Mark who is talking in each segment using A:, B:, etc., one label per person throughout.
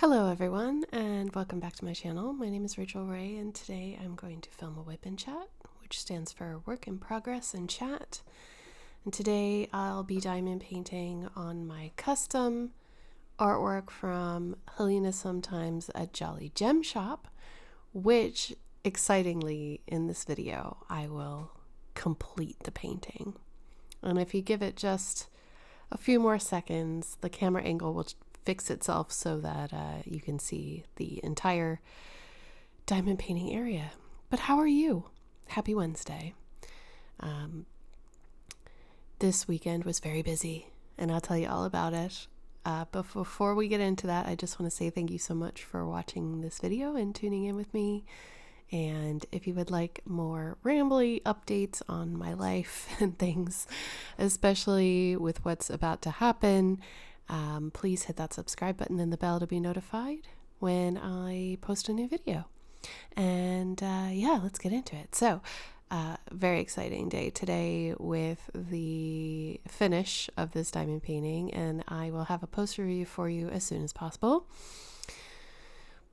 A: Hello everyone, and welcome back to my channel. My name is Rachel Ray, and today I'm going to film a WIPNCHAT, which stands for Work in Progress and Chat. And today I'll be diamond painting on my custom artwork from Helena Sometimes at Jolly Gem Shop, which, excitingly, in this video, I will complete the painting. And if you give it just a few more seconds, the camera angle will fix itself so that you can see the entire diamond painting area. But how are you? Happy Wednesday. This weekend was very busy, and I'll tell you all about it. But before we get into that, I just want to say thank you so much for watching this video and tuning in with me. And if you would like more rambly updates on my life and things, especially with what's about to happen, please hit that subscribe button and the bell to be notified when I post a new video. And yeah, let's get into it. So, very exciting day today with the finish of this diamond painting, and I will have a post review for you as soon as possible.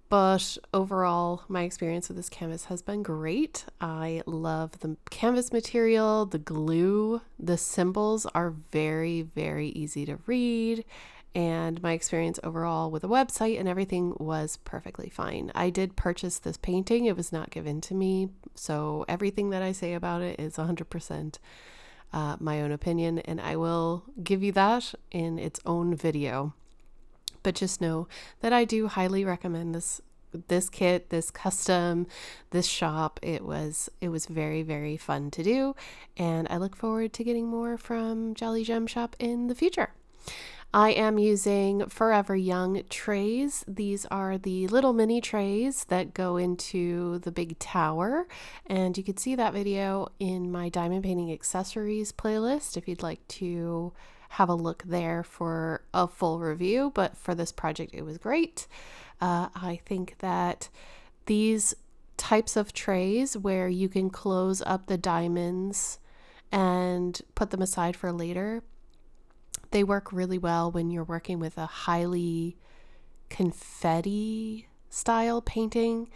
A: But overall, my experience with this canvas has been great. I love the canvas material, the glue, the symbols are very, very easy to read. And my experience overall with the website and everything was perfectly fine. I did purchase this painting. It was not given to me. So everything that I say about it is 100% my own opinion. And I will give you that in its own video. But just know that I do highly recommend this kit, this custom, this shop. It was very, very fun to do, and I look forward to getting more from Jolly Gem Shop in the future. I am using Forever Young trays. These are the little mini trays that go into the big tower, and you can see that video in my diamond painting accessories playlist if you'd like to have a look there for a full review. But for this project, it was great. I think that these types of trays where you can close up the diamonds and put them aside for later, they work really well when you're working with a highly confetti style painting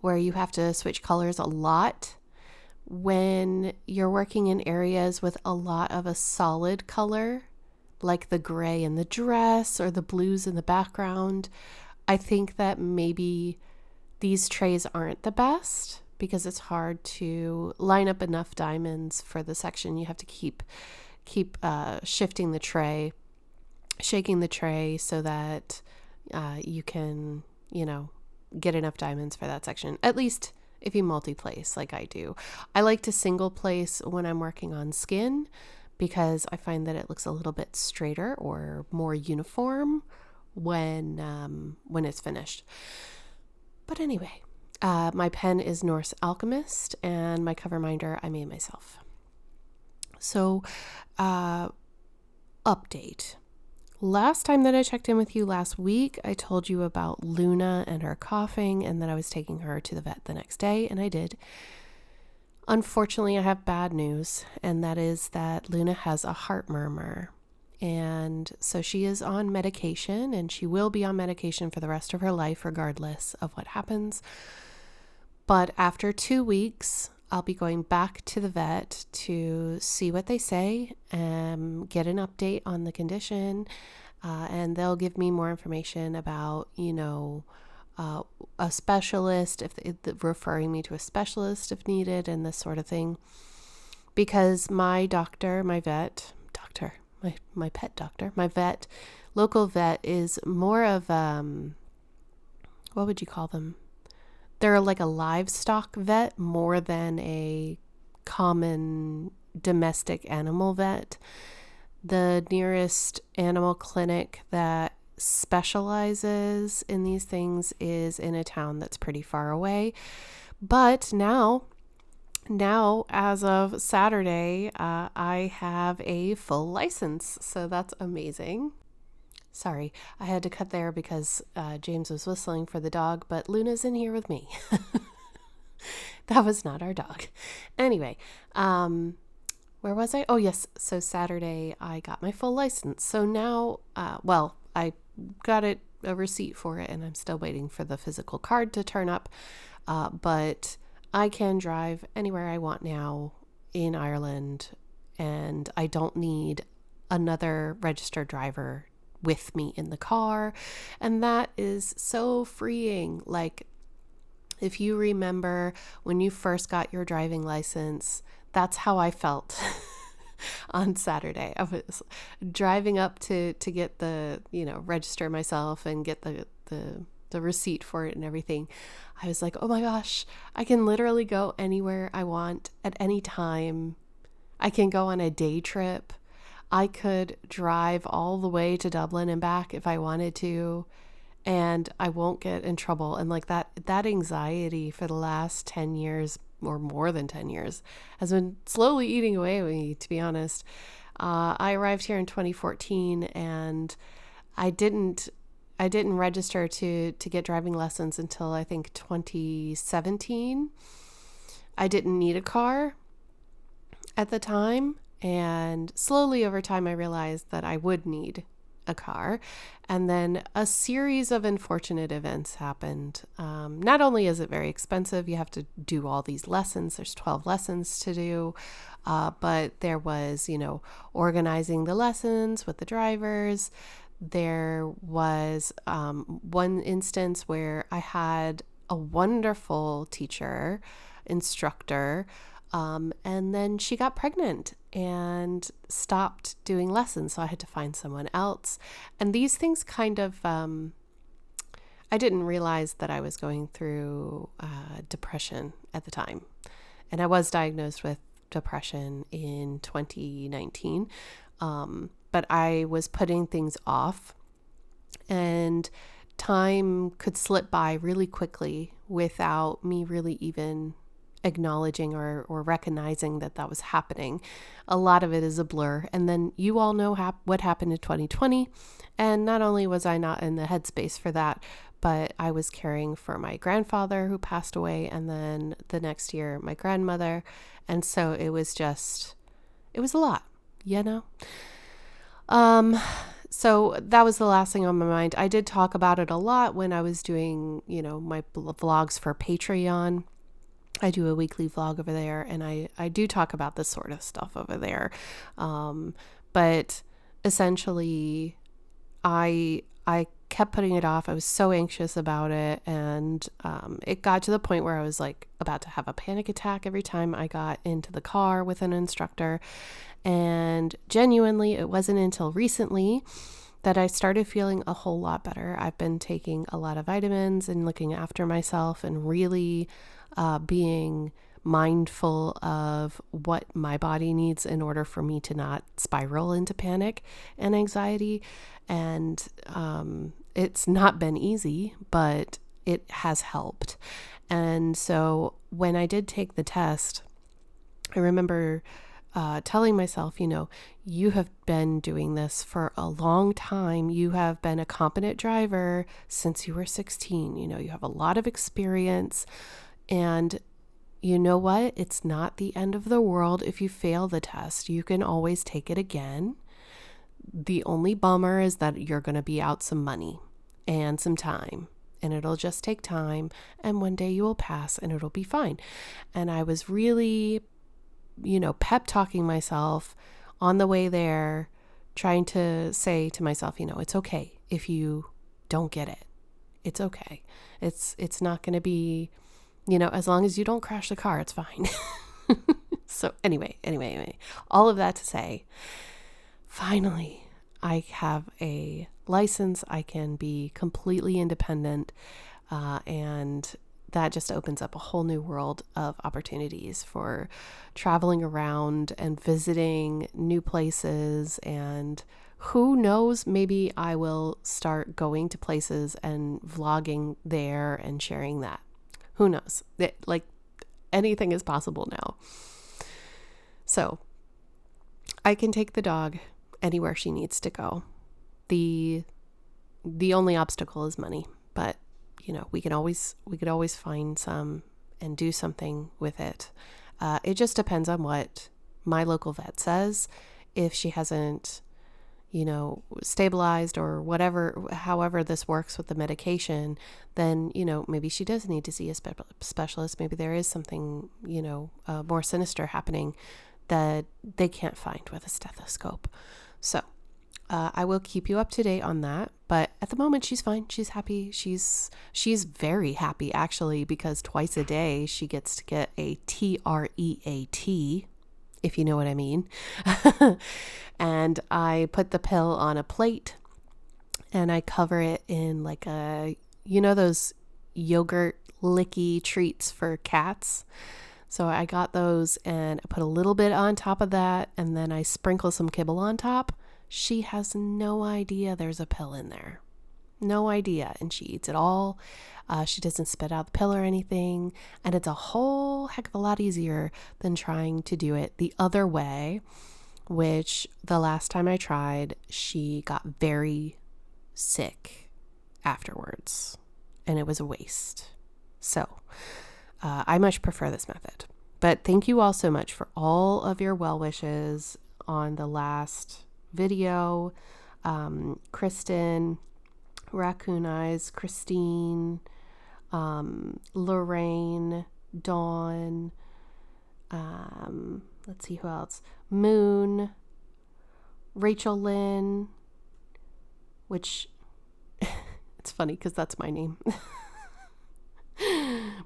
A: where you have to switch colors a lot. When you're working in areas with a lot of a solid color, like the gray in the dress or the blues in the background, I think that maybe these trays aren't the best because it's hard to line up enough diamonds for the section. You have to keep shifting the tray, shaking the tray so that you can, get enough diamonds for that section. At least if you multi-place like I do. I like to single place when I'm working on skin because I find that it looks a little bit straighter or more uniform when it's finished. But anyway, my pen is Norse Alchemist, and my Coverminder I made myself. So, update. Last time that I checked in with you last week, I told you about Luna and her coughing and that I was taking her to the vet the next day, and I did. Unfortunately, I have bad news, and that is that Luna has a heart murmur. And so she is on medication, and she will be on medication for the rest of her life, regardless of what happens. But after 2 weeks, I'll be going back to the vet to see what they say and get an update on the condition. And they'll give me more information about, a specialist, if referring me to a specialist if needed, and this sort of thing. Because my doctor, my pet doctor, my vet, local vet is more of, what would you call them? They're like a livestock vet more than a common domestic animal vet. The nearest animal clinic that specializes in these things is in a town that's pretty far away. But now as of Saturday, I have a full license, so that's amazing. Sorry, I had to cut there because James was whistling for the dog, but Luna's in here with me. That was not our dog. Anyway, where was I? Oh, yes. So Saturday, I got my full license. So now, I got it a receipt for it, and I'm still waiting for the physical card to turn up. But I can drive anywhere I want now in Ireland, and I don't need another registered driver with me in the car. And that is so freeing. Like, if you remember when you first got your driving license, that's how I felt on Saturday. I was driving up to get the, register myself and get the receipt for it and everything. I was like, oh my gosh, I can literally go anywhere I want at any time. I can go on a day trip. I could drive all the way to Dublin and back if I wanted to, and I won't get in trouble. And like that anxiety for the last 10 years or more than 10 years has been slowly eating away at me, to be honest. I arrived here in 2014, and I didn't register to get driving lessons until I think 2017. I didn't need a car at the time, and slowly over time I realized that I would need a car. And then a series of unfortunate events happened. Not only is it very expensive, you have to do all these lessons, there's 12 lessons to do, but there was, organizing the lessons with the drivers. There was one instance where I had a wonderful instructor, and then she got pregnant and stopped doing lessons. So I had to find someone else. And these things kind of, I didn't realize that I was going through depression at the time. And I was diagnosed with depression in 2019. But I was putting things off, and time could slip by really quickly without me really even acknowledging or recognizing that was happening. A lot of it is a blur. And then you all know what happened in 2020. And not only was I not in the headspace for that, but I was caring for my grandfather who passed away, and then the next year, my grandmother. And so it was a lot, So that was the last thing on my mind. I did talk about it a lot when I was doing, my vlogs for Patreon. I do a weekly vlog over there, and I do talk about this sort of stuff over there. But essentially, I kept putting it off. I was so anxious about it, and it got to the point where I was like about to have a panic attack every time I got into the car with an instructor. And genuinely, it wasn't until recently that I started feeling a whole lot better. I've been taking a lot of vitamins and looking after myself, and really being mindful of what my body needs in order for me to not spiral into panic and anxiety. And it's not been easy, but it has helped. And so when I did take the test, I remember telling myself, you have been doing this for a long time. You have been a competent driver since you were 16. You have a lot of experience, and you know what? It's not the end of the world if you fail the test. You can always take it again. The only bummer is that you're going to be out some money and some time, and it'll just take time, and one day you will pass and it'll be fine. And I was really pep talking myself on the way there, trying to say to myself, it's okay if you don't get it. It's okay. It's not going to be, as long as you don't crash the car, it's fine. So anyway, all of that to say, finally, I have a license. I can be completely independent, and that just opens up a whole new world of opportunities for traveling around and visiting new places. And who knows, maybe I will start going to places and vlogging there and sharing that. Who knows? Like, anything is possible now. So I can take the dog anywhere she needs to go. The only obstacle is money, but we could always find some and do something with it. It just depends on what my local vet says. If she hasn't, stabilized or whatever, however this works with the medication, then, maybe she does need to see a specialist. Maybe there is something, more sinister happening that they can't find with a stethoscope. So I will keep you up to date on that. But at the moment, she's fine. She's happy. She's very happy, actually, because twice a day she gets to get a TREAT, if you know what I mean. And I put the pill on a plate and I cover it in like those yogurt licky treats for cats. So I got those and I put a little bit on top of that, and then I sprinkle some kibble on top. She has no idea there's a pill in there. No idea. And she eats it all. She doesn't spit out the pill or anything. And it's a whole heck of a lot easier than trying to do it the other way, which the last time I tried, she got very sick afterwards. And it was a waste. So I much prefer this method. But thank you all so much for all of your well wishes on the last video. Kristen, Raccoon Eyes, Christine, Lorraine, Dawn, let's see who else, Moon, Rachel Lynn, which it's funny because that's my name.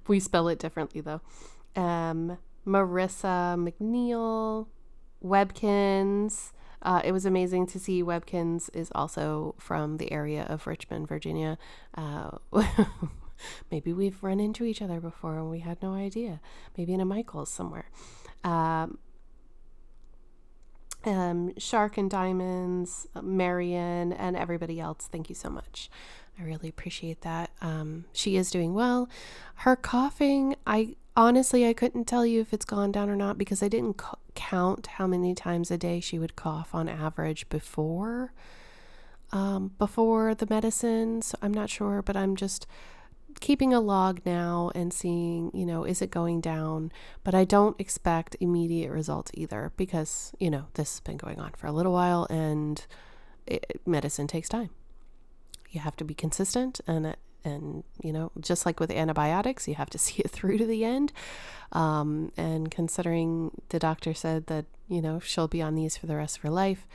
A: We spell it differently though. Marissa McNeil, Webkins. It was amazing to see Webkins is also from the area of Richmond, Virginia. Maybe we've run into each other before and we had no idea. Maybe in a Michael's somewhere. Shark and Diamonds, Marion, and everybody else. Thank you so much. I really appreciate that. She is doing well. Her coughing, I couldn't tell you if it's gone down or not because I didn't count how many times a day she would cough on average before the medicine. So I'm not sure, but I'm just keeping a log now and seeing, is it going down? But I don't expect immediate results either because, this has been going on for a little while and medicine takes time. You have to be consistent and just like with antibiotics, you have to see it through to the end. And considering the doctor said that, she'll be on these for the rest of her life,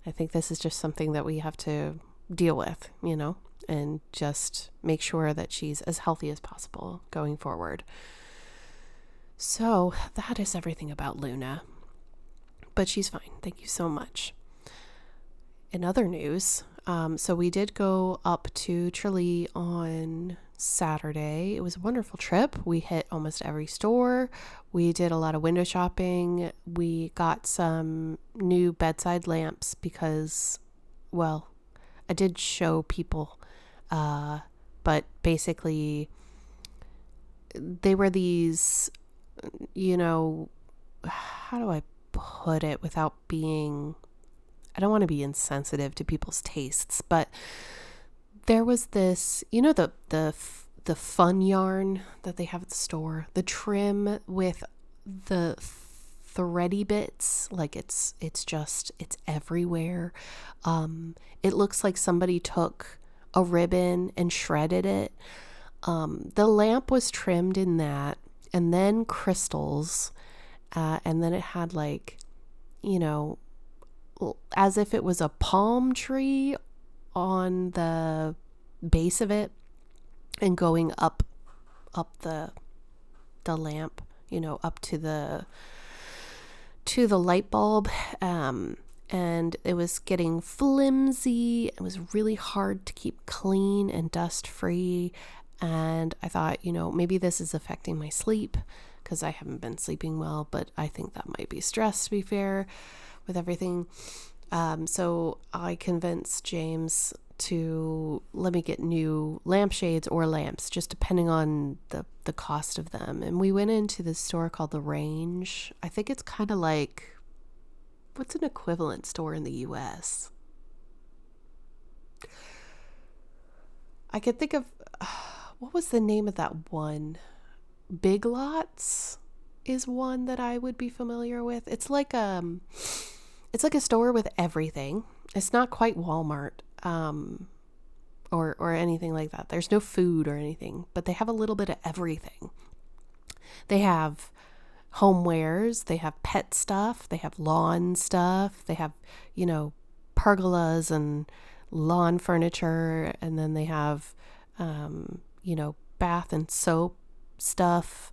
A: I think this is just something that we have to deal with, and just make sure that she's as healthy as possible going forward. So that is everything about Luna. But she's fine. Thank you so much. In other news, so we did go up to Tralee on Saturday. It was a wonderful trip. We hit almost every store. We did a lot of window shopping. We got some new bedside lamps because, well, I did show people, but basically they were these, how do I put it without being, I don't want to be insensitive to people's tastes, but there was this, the fun yarn that they have at the store, the trim with the thready bits, like it's everywhere. It looks like somebody took a ribbon and shredded it. The lamp was trimmed in that, and then crystals, and then it had as if it was a palm tree on the base of it and going up the lamp, up to the light bulb. And it was getting flimsy. It was really hard to keep clean and dust free. And I thought, maybe this is affecting my sleep because I haven't been sleeping well, but I think that might be stress, to be fair, with everything. So I convinced James to let me get new lampshades or lamps, just depending on the cost of them. And we went into this store called The Range. I think it's kind of like, what's an equivalent store in the US? I could think of, what was the name of that one? Big Lots is one that I would be familiar with. It's like a store with everything. It's not quite Walmart, or anything like that. There's no food or anything, but they have a little bit of everything. They have homewares, they have pet stuff, they have lawn stuff, they have, pergolas and lawn furniture, and then they have, bath and soap stuff,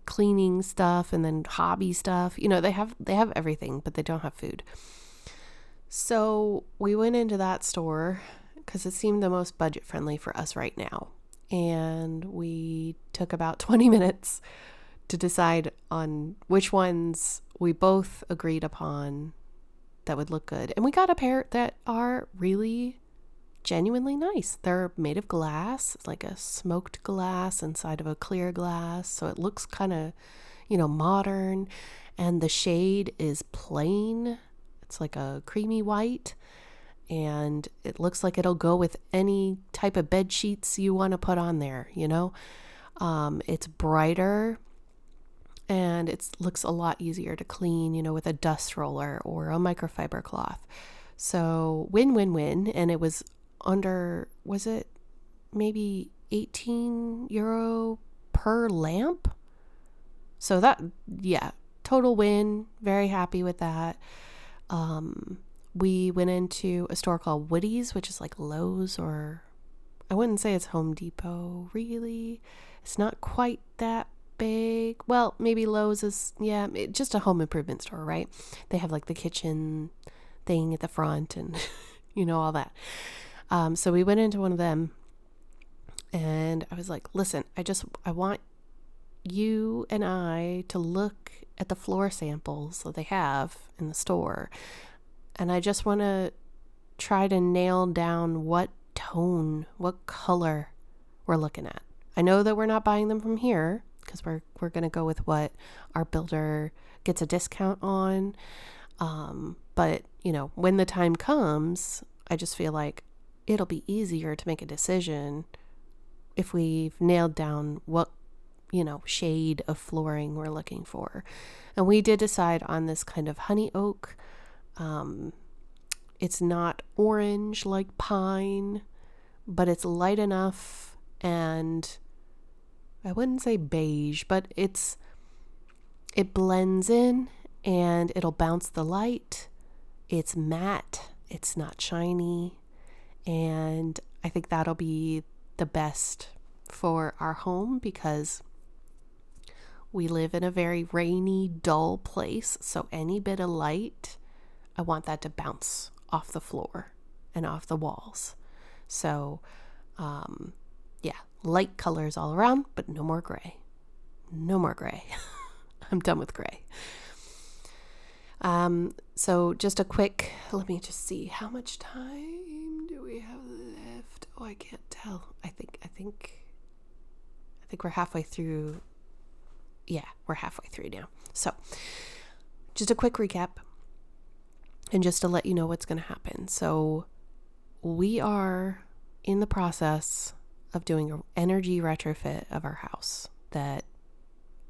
A: cleaning stuff, and then hobby stuff. They have everything, but they don't have food. So we went into that store because it seemed the most budget friendly for us right now. And we took about 20 minutes to decide on which ones we both agreed upon that would look good. And we got a pair that are really genuinely nice. They're made of glass, like a smoked glass inside of a clear glass. So it looks kind of, modern. And the shade is plain. It's like a creamy white. And it looks like it'll go with any type of bed sheets you want to put on there, It's brighter. And it looks a lot easier to clean, with a dust roller or a microfiber cloth. So win. And it was was it maybe €18 per lamp? So total win. Very happy with that. We went into a store called Woody's, which is like Lowe's, or I wouldn't say it's Home Depot, really. It's not quite that big. Well, maybe Lowe's is, just a home improvement store, right? They have like the kitchen thing at the front and, all that. So we went into one of them and I was like, listen, I want you and I to look at the floor samples that they have in the store. And I just want to try to nail down what tone, what color we're looking at. I know that we're not buying them from here because we're going to go with what our builder gets a discount on. But, when the time comes, I just feel like it'll be easier to make a decision if we've nailed down what, shade of flooring we're looking for. And we did decide on this kind of honey oak. It's not orange like pine, but it's light enough, and I wouldn't say beige, but it blends in and it'll bounce the light. It's matte, it's not shiny, and I think that'll be the best for our home because we live in a very rainy, dull place, so any bit of light, I want that to bounce off the floor and off the walls. So, light colors all around, but no more gray. No more gray. I'm done with gray. So just a quick, let me just see, how much time do we have left? Oh, I can't tell. I think we're halfway through. Yeah, we're halfway through now. So just a quick recap. And just to let you know what's going to happen. So we are in the process of doing an energy retrofit of our house that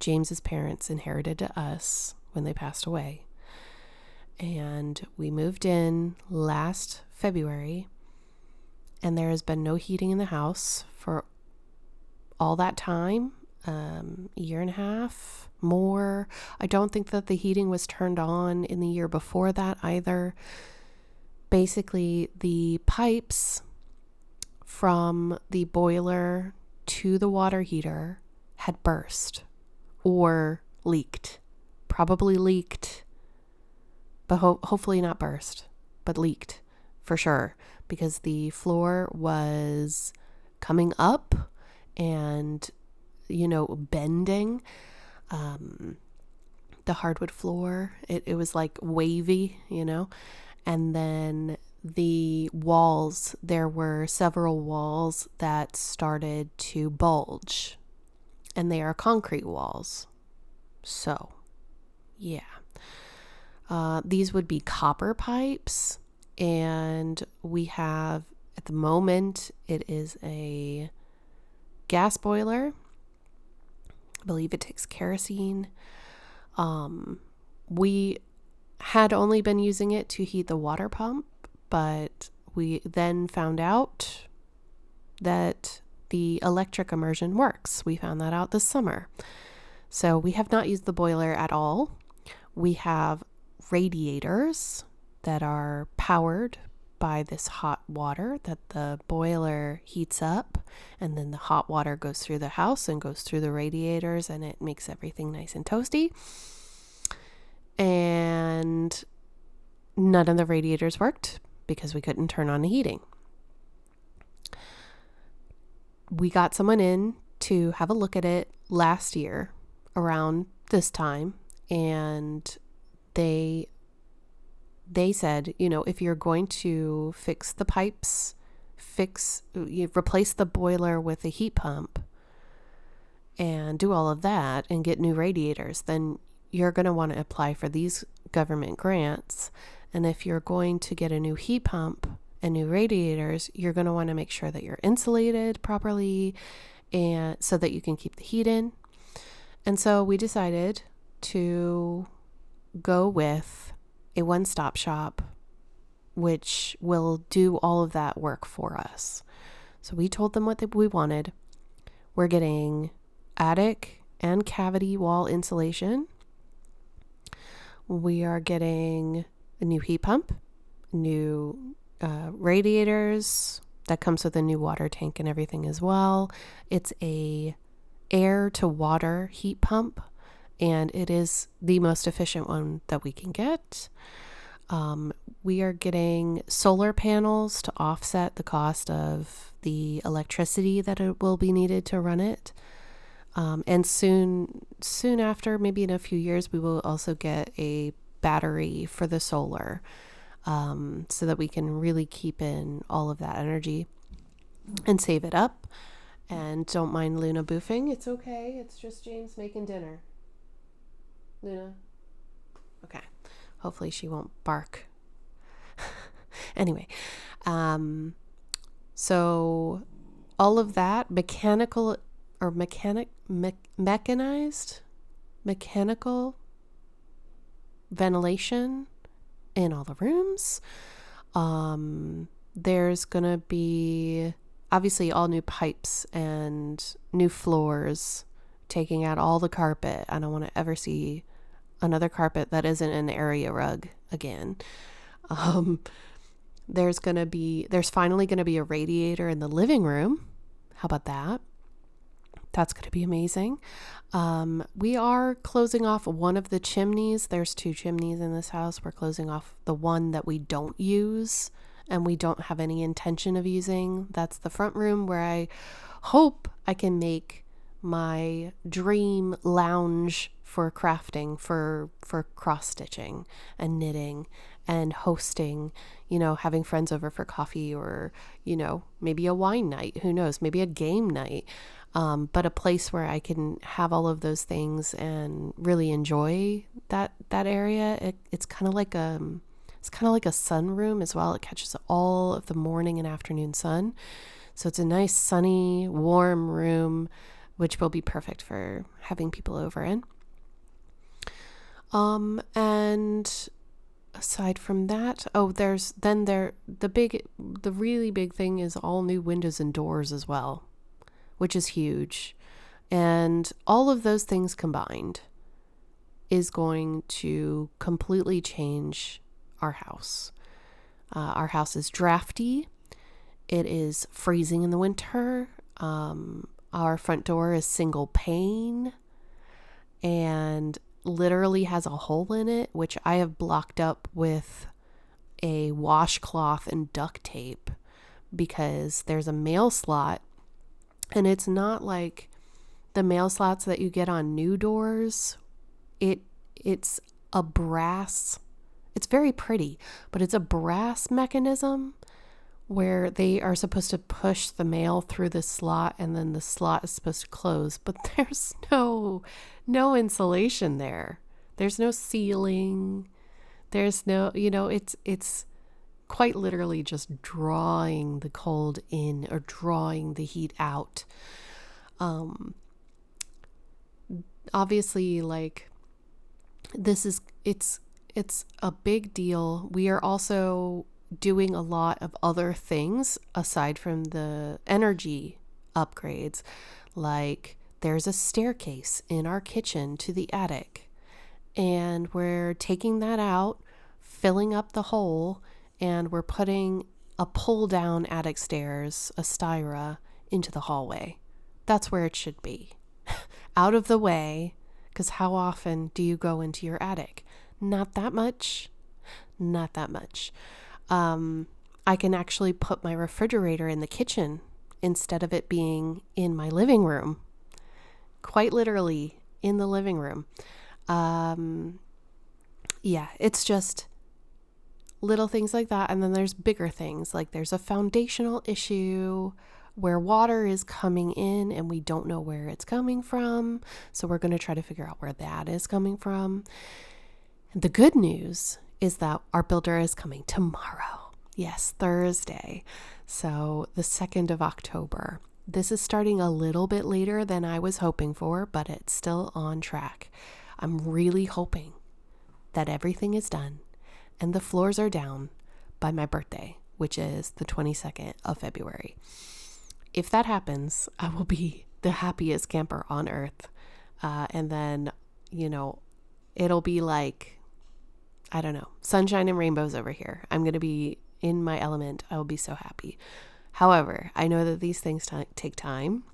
A: James's parents inherited to us when they passed away. And we moved in last February, and there has been no heating in the house for all that time, a year and a half, more. I don't think that the heating was turned on in the year before that either. Basically, the pipes from the boiler to the water heater had burst or leaked. Probably leaked, but hopefully not burst, but leaked for sure, because the floor was coming up and, bending. The hardwood floor, it was like wavy, and then the walls, there were several walls that started to bulge, and they are concrete walls. So, yeah. These would be copper pipes, and we have, at the moment, it is a gas boiler. I believe it takes kerosene. We had only been using it to heat the water pump, but we then found out that the electric immersion works. We found that out this summer. So we have not used the boiler at all. We have radiators that are powered by this hot water that the boiler heats up, and then the hot water goes through the house and goes through the radiators, and it makes everything nice and toasty. And none of the radiators worked because we couldn't turn on the heating. We got someone in to have a look at it last year around this time, and they said, if you're going to fix the pipes, replace the boiler with a heat pump and do all of that and get new radiators, then you're going to want to apply for these government grants. And if you're going to get a new heat pump and new radiators, you're going to want to make sure that you're insulated properly and so that you can keep the heat in. And so we decided to go with a one-stop shop, which will do all of that work for us. So we told them what we wanted. We're getting attic and cavity wall insulation. We are getting a new heat pump, new radiators. That comes with a new water tank and everything as well. It's a air to water heat pump, and it is the most efficient one that we can get. We are getting solar panels to offset the cost of the electricity that it will be needed to run it. And soon after, maybe in a few years, we will also get a battery for the solar, so that we can really keep in all of that energy and save it up. And don't mind Luna boofing. It's okay. It's just James making dinner. Luna. Okay. Hopefully she won't bark. Anyway, so all of that mechanical ventilation in all the rooms. There's gonna be obviously all new pipes and new floors, taking out all the carpet. I don't want to ever see another carpet that isn't an area rug again. There's finally going to be a radiator in the living room. How about that? That's going to be amazing. We are closing off one of the chimneys. There's 2 chimneys in this house. We're closing off the one that we don't use and we don't have any intention of using. That's the front room where I hope I can make my dream lounge for crafting, for cross stitching and knitting and hosting, having friends over for coffee or, maybe a wine night, who knows, maybe a game night. But a place where I can have all of those things and really enjoy that area. It's kind of like a sunroom as well. It catches all of the morning and afternoon sun. So it's a nice sunny, warm room, which will be perfect for having people over in. And aside from that, the really big thing is all new windows and doors as well, which is huge. And all of those things combined is going to completely change our house. Our house is drafty. It is freezing in the winter. Our front door is single pane and literally has a hole in it, which I have blocked up with a washcloth and duct tape because there's a mail slot, and it's not like the mail slots that you get on new doors. It's a brass, it's very pretty, but it's a brass mechanism where they are supposed to push the mail through the slot and then the slot is supposed to close, but there's no insulation there. There's no ceiling. There's no, it's quite literally just drawing the cold in or drawing the heat out. Obviously, like, it's a big deal. We are also doing a lot of other things aside from the energy upgrades. Like there's a staircase in our kitchen to the attic, and we're taking that out, filling up the hole, and we're putting a pull down attic stairs, a styra, into the hallway. That's where it should be. Out of the way, because how often do you go into your attic? Not that much. Not that much. I can actually put my refrigerator in the kitchen instead of it being in my living room. Quite literally in the living room. Yeah, it's just little things like that. And then there's bigger things, like there's a foundational issue where water is coming in and we don't know where it's coming from. So we're going to try to figure out where that is coming from. The good news is that our builder is coming tomorrow. Yes, Thursday. So the 2nd of October. This is starting a little bit later than I was hoping for, but it's still on track. I'm really hoping that everything is done and the floors are down by my birthday, which is the 22nd of February. If that happens, I will be the happiest camper on earth. And then, it'll be like, I don't know, sunshine and rainbows over here. I'm going to be in my element. I will be so happy. However, I know that these things take time,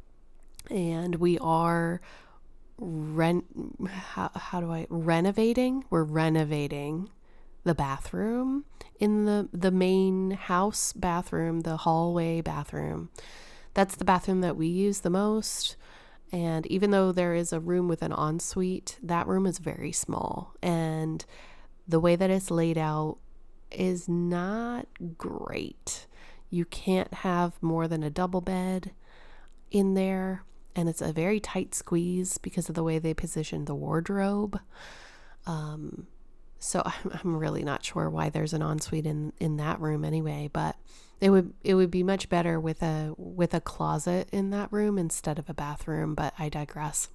A: and we are renovating. We're renovating the bathroom in the main house bathroom, the hallway bathroom. That's the bathroom that we use the most. And even though there is a room with an ensuite, that room is very small. And the way that it's laid out is not great. You can't have more than a double bed in there. And it's a very tight squeeze because of the way they position the wardrobe. So I'm really not sure why there's an ensuite in that room anyway, but it would be much better with a closet in that room instead of a bathroom, but I digress.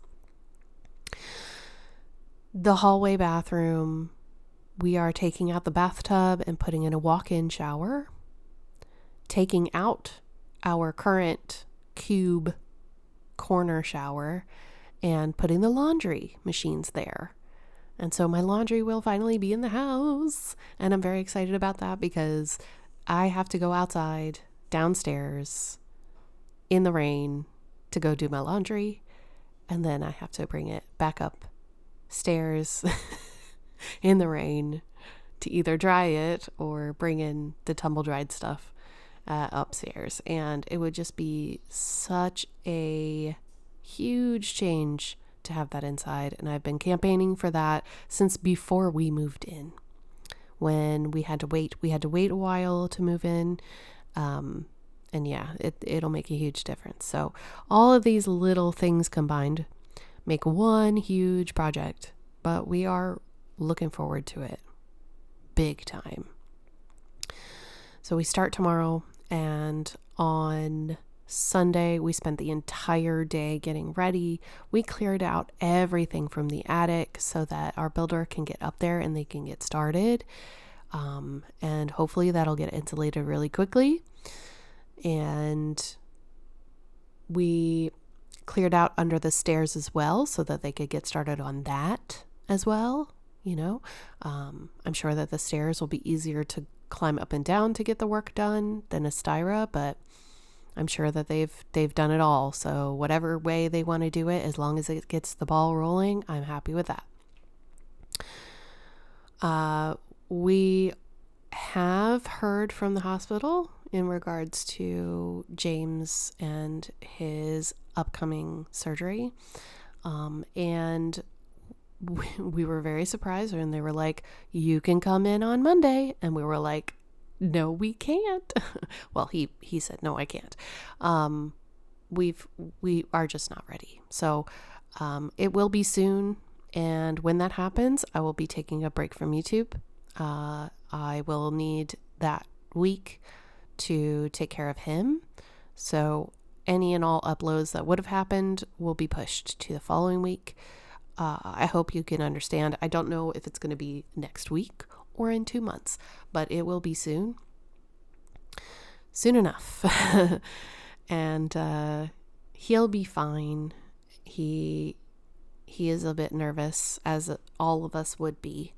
A: The hallway bathroom, we are taking out the bathtub and putting in a walk-in shower, taking out our current cube corner shower and putting the laundry machines there. And so my laundry will finally be in the house. And I'm very excited about that because I have to go outside, downstairs, in the rain to go do my laundry. And then I have to bring it back up stairs in the rain to either dry it or bring in the tumble-dried stuff upstairs. And it would just be such a huge change to have that inside. And I've been campaigning for that since before we moved in. When we had to wait a while to move in. And yeah, it'll make a huge difference. So all of these little things combined make one huge project, but we are looking forward to it big time. So we start tomorrow, and on Sunday, we spent the entire day getting ready. We cleared out everything from the attic so that our builder can get up there and they can get started. And hopefully that'll get insulated really quickly. And we cleared out under the stairs as well so that they could get started on that as well. I'm sure that the stairs will be easier to climb up and down to get the work done than a styra, but I'm sure that they've done it all. So whatever way they want to do it, as long as it gets the ball rolling, I'm happy with that. We have heard from the hospital in regards to James and his upcoming surgery. And we were very surprised when they were like, you can come in on Monday. And we were like, no, we can't. Well, he said, no, I can't. We are just not ready. So, it will be soon. And when that happens, I will be taking a break from YouTube. I will need that week to take care of him. So any and all uploads that would have happened will be pushed to the following week. I hope you can understand. I don't know if it's going to be next week or in 2 months, but it will be soon. soon enough. And he'll be fine. He is a bit nervous, as all of us would be.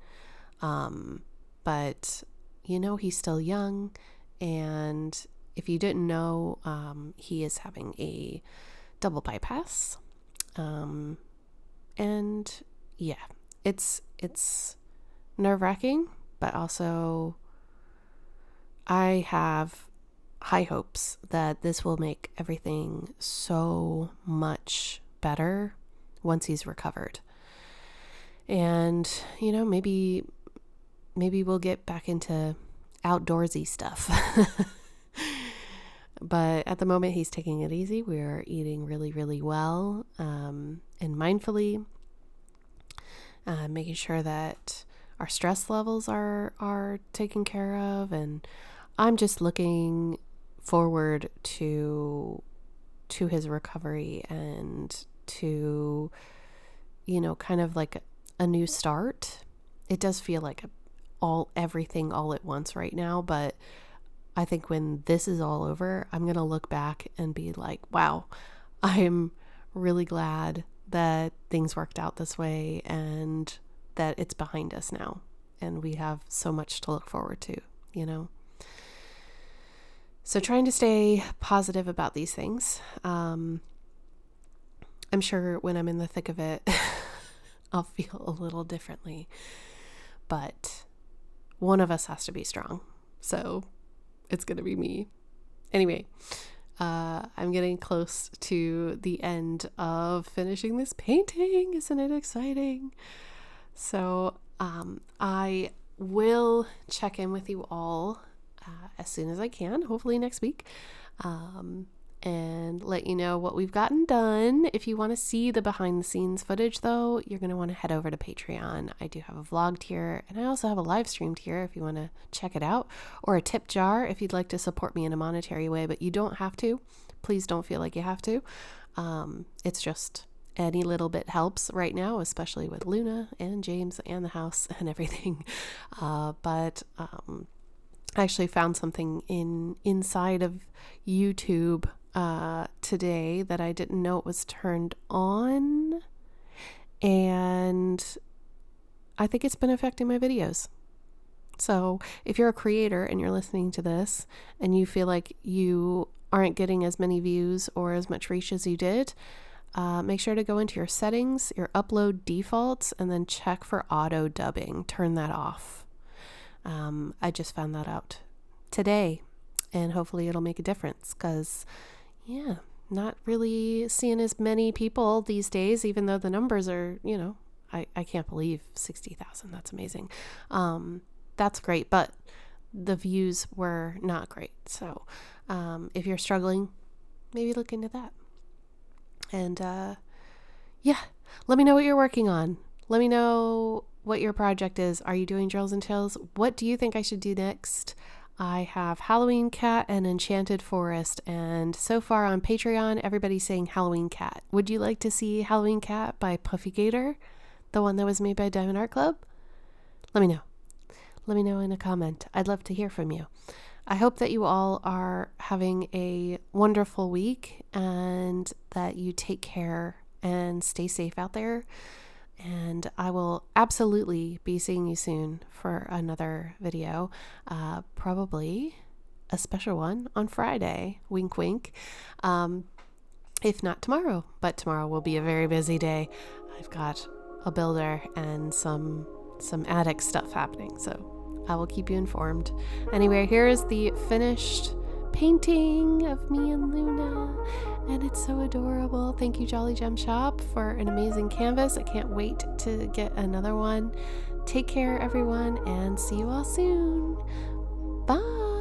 A: But, he's still young. And if you didn't know, he is having a double bypass. And yeah, it's nerve-wracking, but also I have high hopes that this will make everything so much better once he's recovered. And, maybe we'll get back into outdoorsy stuff. But at the moment, he's taking it easy. We're eating really, really well, and mindfully, making sure that our stress levels are taken care of. And I'm just looking forward to his recovery and to, kind of like a new start. It does feel like everything all at once right now, but I think when this is all over, I'm going to look back and be like, wow, I'm really glad that things worked out this way and that it's behind us now. And we have so much to look forward to, So trying to stay positive about these things. I'm sure when I'm in the thick of it, I'll feel a little differently. But one of us has to be strong. So it's going to be me. Anyway, I'm getting close to the end of finishing this painting. Isn't it exciting? So I will check in with you all as soon as I can, hopefully next week, and let you know what we've gotten done. If you want to see the behind the scenes footage, though, you're going to want to head over to Patreon. I do have a vlog tier, and I also have a live stream tier if you want to check it out, or a tip jar if you'd like to support me in a monetary way, but you don't have to. Please don't feel like you have to. It's just any little bit helps right now, especially with Luna and James and the house and everything. But I actually found something inside of YouTube today that I didn't know it was turned on, and I think it's been affecting my videos. So if you're a creator and you're listening to this and you feel like you aren't getting as many views or as much reach as you did, make sure to go into your settings, your upload defaults, and then check for auto dubbing. Turn that off. I just found that out today, and hopefully it'll make a difference, because not really seeing as many people these days, even though the numbers are, I can't believe 60,000. That's amazing. That's great, but the views were not great. So if you're struggling, maybe look into that. And let me know what you're working on. Let me know what your project is. Are you doing drills and tales? What do you think I should do next? I have Halloween Cat and Enchanted Forest, and so far on Patreon, everybody's saying Halloween Cat. Would you like to see Halloween Cat by Puffy Gator, the one that was made by Diamond Art Club? Let me know. Let me know in a comment. I'd love to hear from you. I hope that you all are having a wonderful week and that you take care and stay safe out there. And I will absolutely be seeing you soon for another video, probably a special one on Friday, wink, wink, if not tomorrow, but tomorrow will be a very busy day. I've got a builder and some attic stuff happening, so I will keep you informed. Anyway, here is the finished painting of me and Luna, and it's so adorable. Thank you, Jolly Gem Shop, for an amazing canvas. I can't wait to get another one. Take care, everyone, and see you all soon. Bye.